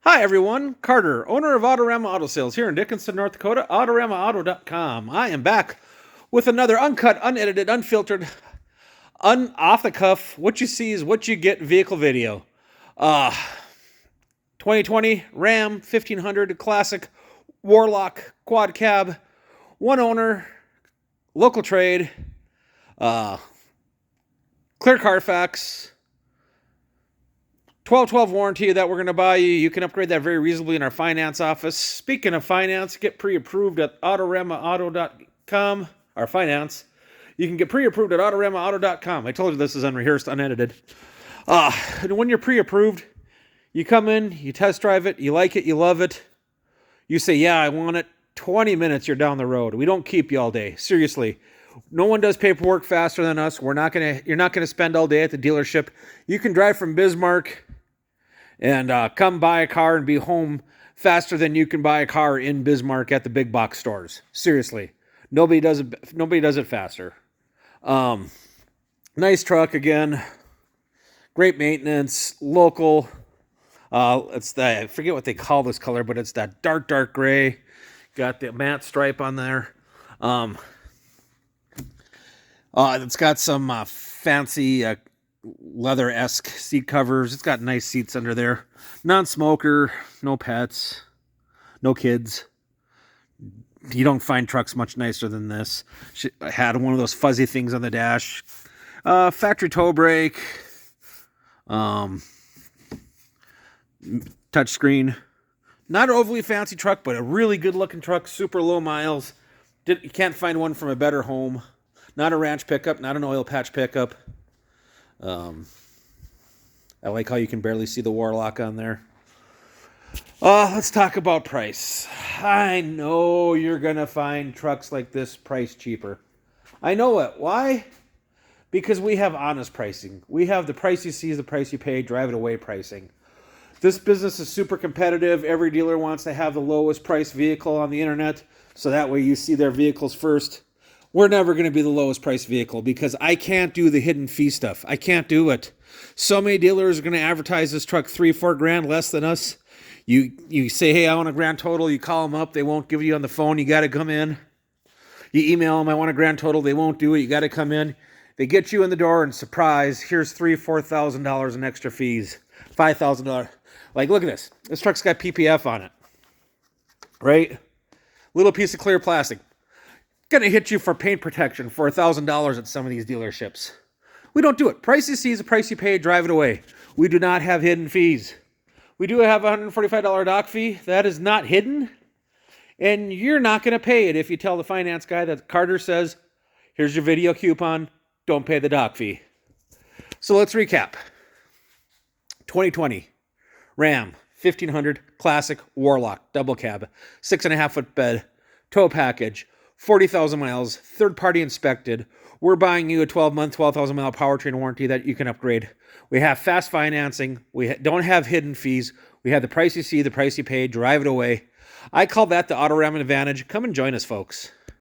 Hi everyone, Carter, owner of Autorama Auto Sales here in Dickinson, North Dakota, autoramaauto.com. I am back with another uncut, unedited, unfiltered, off the cuff, what you see is what you get vehicle video. 2020 Ram 1500 Classic Warlock Quad Cab, one owner, local trade, clear Carfax, 12/12 warranty that we're going to buy you. You can upgrade that very reasonably in our finance office. Speaking of finance, get pre-approved at autoramaauto.com. Our finance. You can get pre-approved at autoramaauto.com. I told you this is unrehearsed, unedited. And when you're pre-approved, you come in, you test drive it, you like it, you love it. You say, yeah, I want it. 20 minutes, you're down the road. We don't keep you all day. Seriously. No one does paperwork faster than us. You're not gonna spend all day at the dealership. You can drive from Bismarck and come buy a car and be home faster than you can buy a car in Bismarck at the big box stores. Seriously, nobody does it faster. Nice truck again, great maintenance, local. I forget what they call this color, but it's that dark gray. Got the matte stripe on there. It's got some fancy leather-esque seat covers. It's got nice seats under there. Non-smoker, no pets, no kids. You don't find trucks much nicer than this. I had one of those fuzzy things on the dash. Factory toe brake. Touchscreen. Not an overly fancy truck, but a really good-looking truck. Super low miles. You can't find one from a better home. Not a ranch pickup, not an oil patch pickup. I like how you can barely see the Warlock on there. Let's talk about price. I know you're going to find trucks like this priced cheaper. I know it. Why? Because we have honest pricing. We have the price you see is the price you pay, drive it away pricing. This business is super competitive. Every dealer wants to have the lowest price vehicle on the internet, so that way you see their vehicles first. We're never going to be the lowest price vehicle because I can't do the hidden fee stuff. I can't do it. So many dealers are going to advertise this truck $3-4 less than us. You say, hey, I want a grand total. You call them up. They won't give you on the phone. You got to come in. You email them, I want a grand total. They won't do it. You got to come in. They get you in the door and surprise, here's $3,000-$4,000 in extra fees. $5,000. Like, look at this. This truck's got PPF on it. Right? Little piece of clear plastic. Gonna hit you for paint protection for $1,000 at some of these dealerships. We don't do it. Price you see is the price you pay. Drive it away. We do not have hidden fees. We do have a $145 dock fee. That is not hidden. And you're not going to pay it if you tell the finance guy that Carter says, here's your video coupon. Don't pay the dock fee. So let's recap. 2020 Ram 1500 Classic Warlock double cab, 6.5 foot bed, tow package, 40,000 miles, third-party inspected. We're buying you a 12-month, 12,000-mile powertrain warranty that you can upgrade. We have fast financing. We don't have hidden fees. We have the price you see, the price you pay. Drive it away. I call that the Autorama advantage. Come and join us, folks.